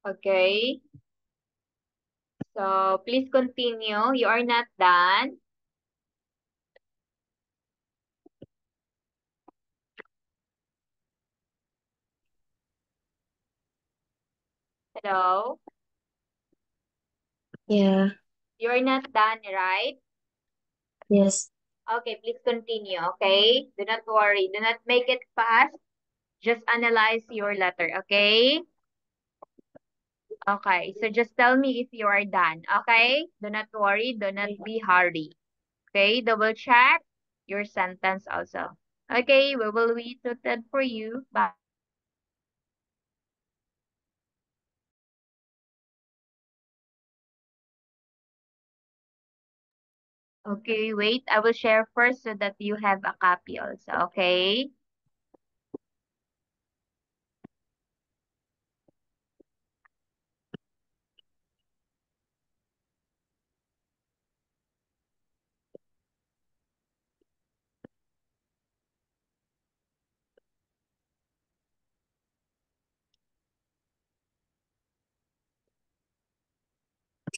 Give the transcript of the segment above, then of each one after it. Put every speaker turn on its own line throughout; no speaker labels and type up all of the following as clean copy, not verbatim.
Okay. So please continue. You are not done. Hello.
Yeah,
You are not done, right?
yes.
Okay, please continue. Okay. Do not worry. Do not make it fast. Just analyze your letter. Okay. Okay. So just tell me if you are done. Okay. Do not worry. Do not be hurry. Okay. Double check your sentence also. Okay. We will wait for you. Bye. Okay, wait. I will share first so that you have a copy also. Okay.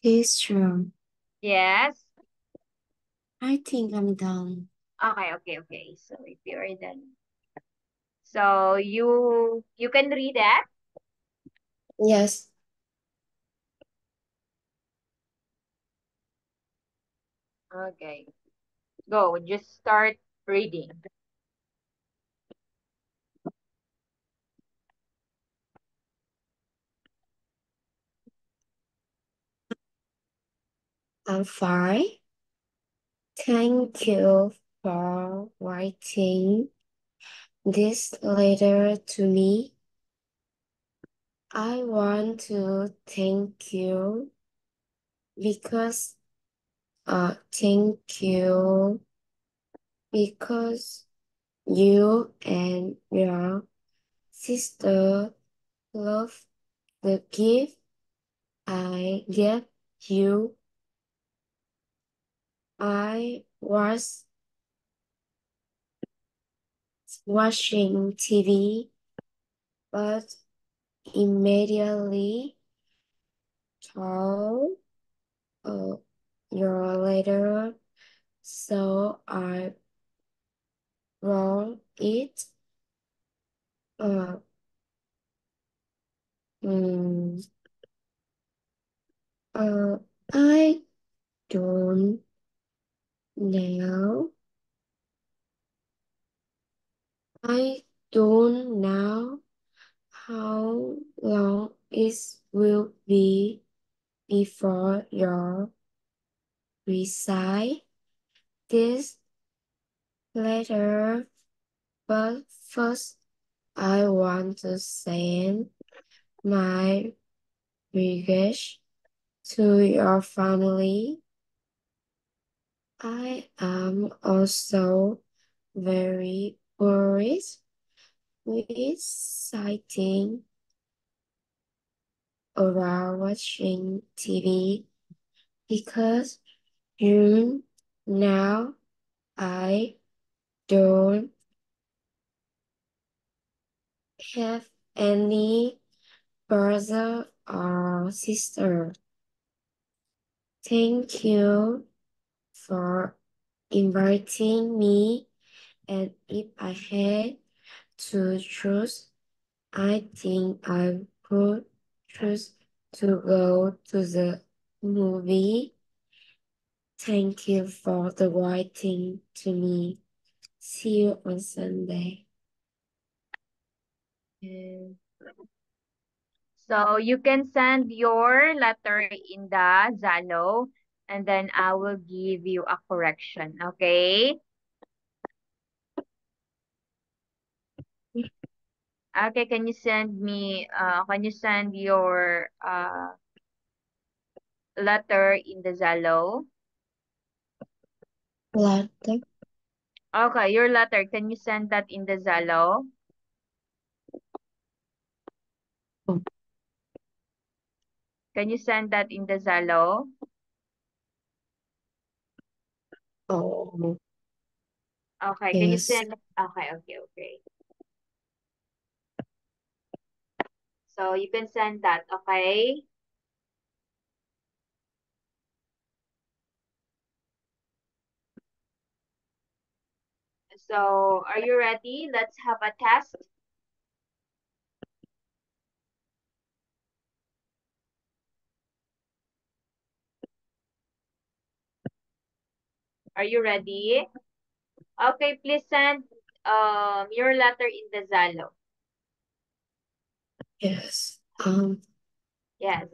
Teacher,
Yes.
I think I'm done.
Okay. So if you're done. So you can read that.
Yes.
Okay. Go. Just start reading.
I'm fine. Thank you for writing this letter to me. I want to thank you because thank you because you and your sister love the gift I gave you. I was watching TV, but immediately saw uh, your letter, so I wrote it. Uh, mm, uh, I don't know. I don't know how long it will be before your receive this letter, but first I want to send my regrets to your family. I am also very worried with sighting around watching TV because now I don't have any brother or sister. Thank you for inviting me, and if I had to choose, I think I would choose to go to the movie. Thank you for the writing to me. See you on Sunday.
Mm. So you can send your letter in the Zalo and then I will give you a correction. Okay. Okay. Can you send your letter in the Zalo?
Later.
Okay, your letter. Can you send that in the Zalo? Can you send that in the Zalo?
Oh,
Okay, can you
yes.
send? Okay. So you can send that, okay? So are you ready? Let's have a test. Are you ready? Okay, please send your letter in the Zalo.
Yes.
Yes.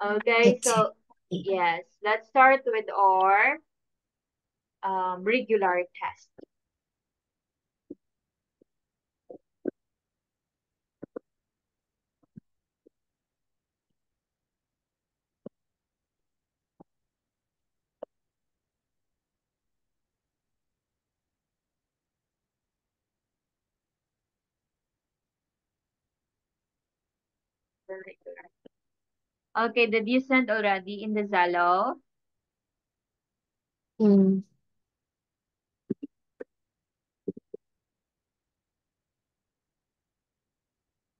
Okay,
Let's
so
see.
yes, let's start with our regular test. The regular. Okay, did you send already in the Zalo?
Mm,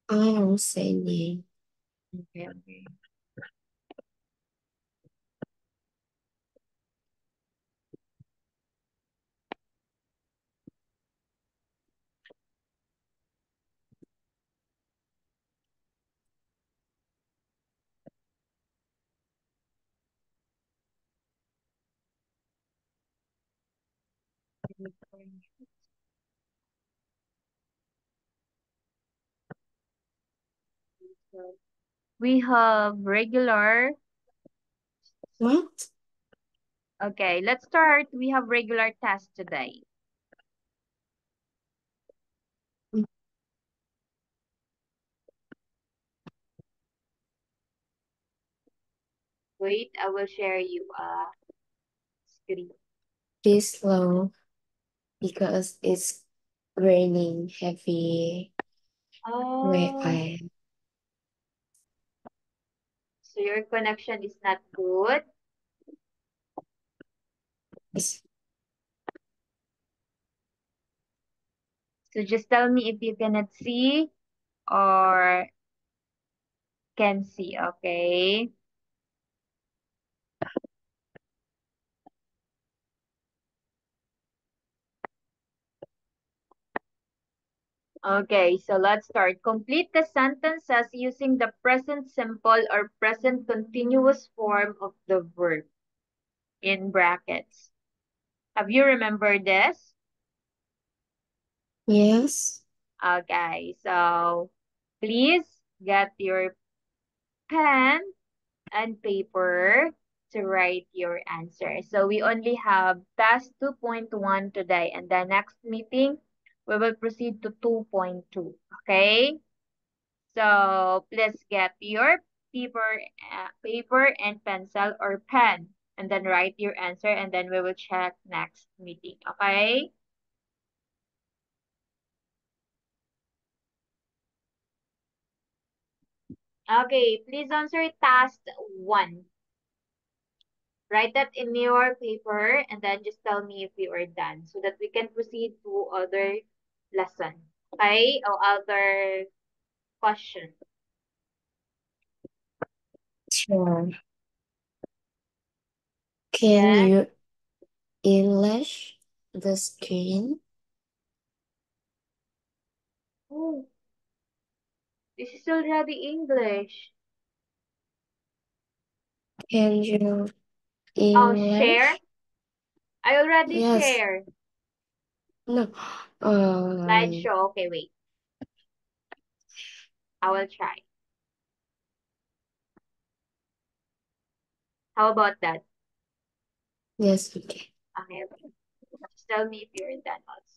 I'm sending.
Okay, okay. We have regular.
What?
Okay, let's start. We have regular test today.
Mm,
Wait, I will share you a screen.
This slow because it's raining heavy where
Oh,
I am.
so your connection is not good.
It's
So just tell me if you cannot see or can see, okay? Okay, so let's start. Complete the sentences using the present simple or present continuous form of the verb in brackets. Have you remembered this?
yes.
Okay, so please get your pen and paper to write your answer. So we only have task 2.1 today, and the next meeting we will proceed to 2.2. Okay? So please get your paper and pencil or pen, and then write your answer, and then we will check next meeting. Okay? Okay, please answer task 1. Write that in your paper and then just tell me if you are done so that we can proceed to other lesson. Okay? Or other question.
Sure. Can
Yes.
you enlarge the screen?
Oh, this is already English.
Can you
Oh, share.
enlarge?
I already
Yes.
shared.
No.
Slideshow. Okay, wait. I will try. How about that?
Yes, okay.
Okay, okay. Just tell me if you're done also.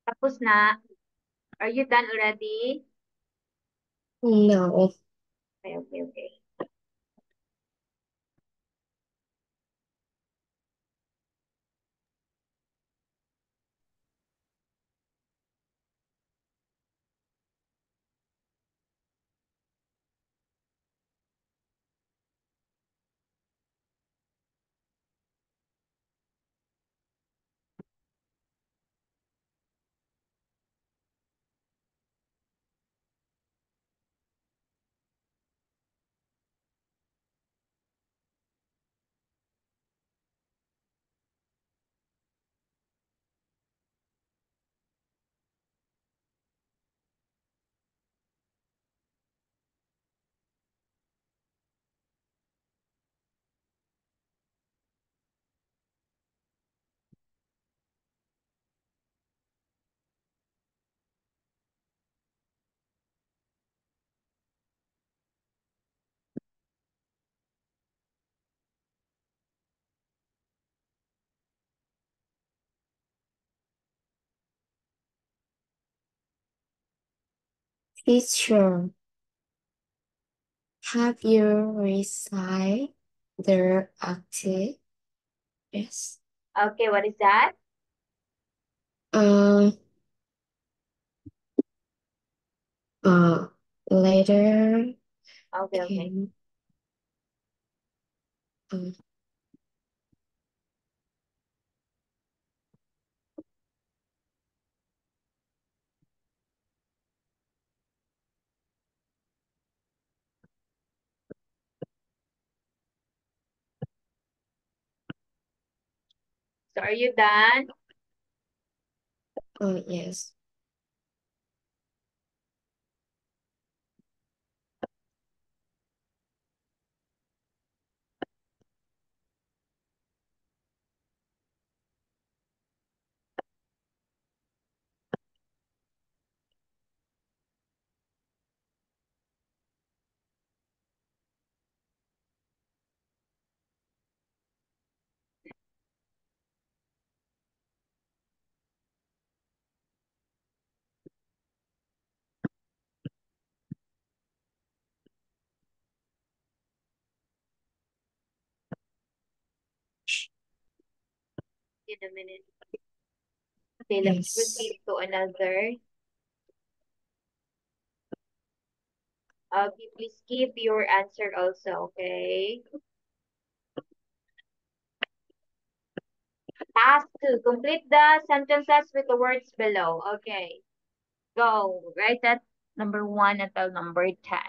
Tapos na. Are you done already?
No.
Okay, okay, okay.
Teacher, have you recited their active? Yes.
Okay, what is that?
Um, uh, later,
Okay, okay.
can, um,
So are you done?
yes.
In a minute. Okay, let's
Yes.
proceed to another. Okay, please keep your answer also, okay? Task 2. Complete the sentences with the words below. Okay, go. Write that number 1 until number 10.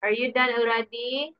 Are you done already?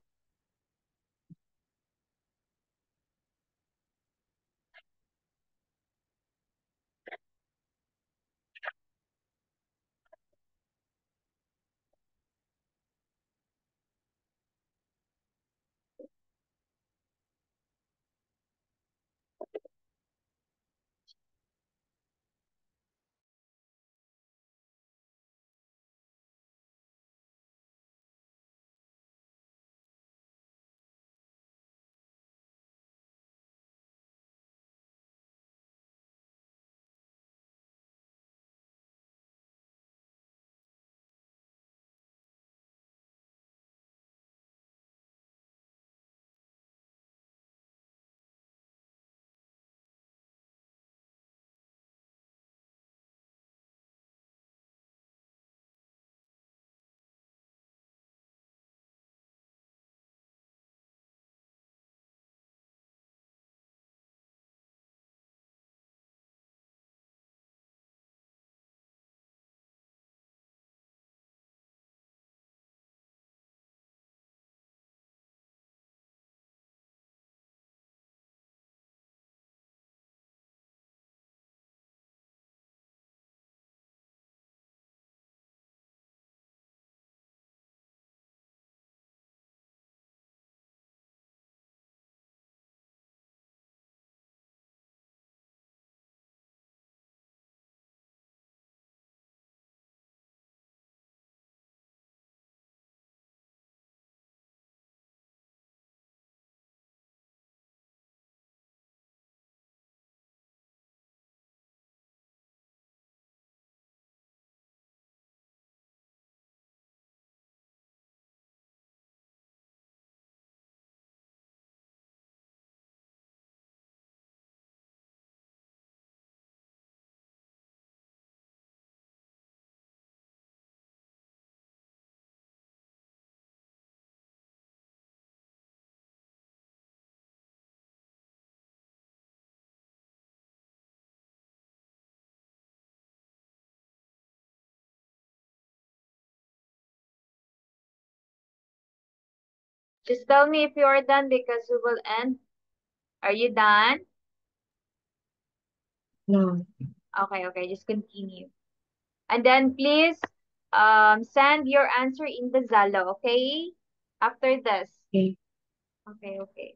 Just tell me if you are done because we will end. Are you done?
No.
Okay, okay, just continue. And then please send your answer in the Zalo, okay? After this.
Okay.
Okay, okay.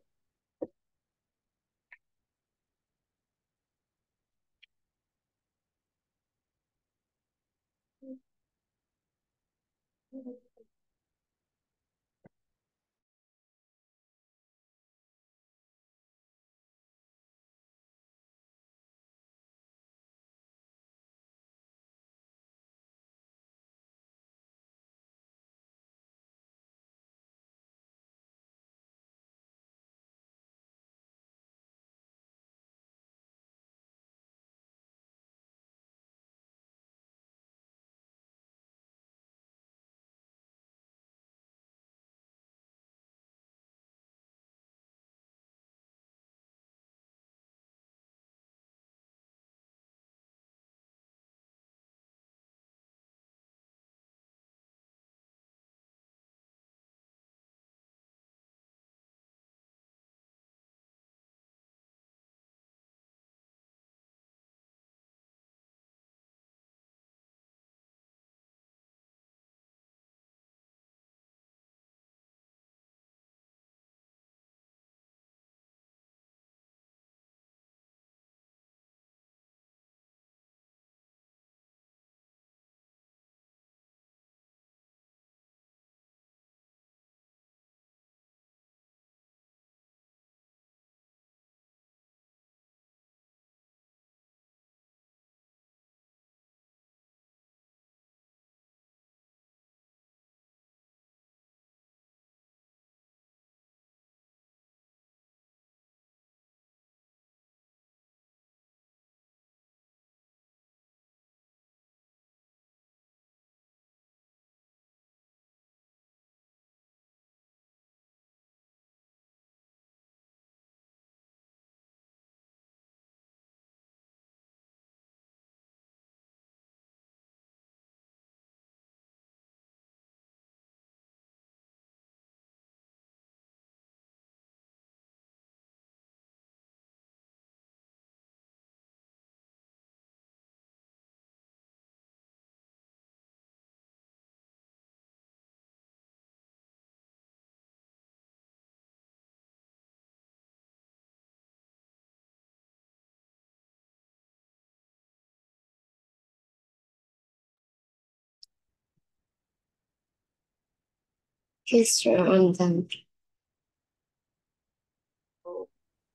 history on them.
So,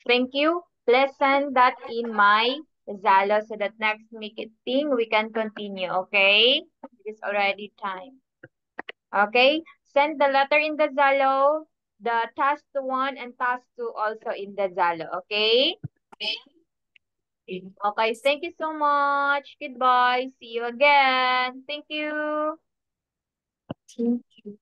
thank you. Let's send that in my Zalo so that next meeting we can continue, okay? It's already time. Okay? Send the letter in the Zalo, the task 1 and task 2 also in the Zalo, okay? Okay, thank you so much. Goodbye. See you again. Thank you.
Thank you.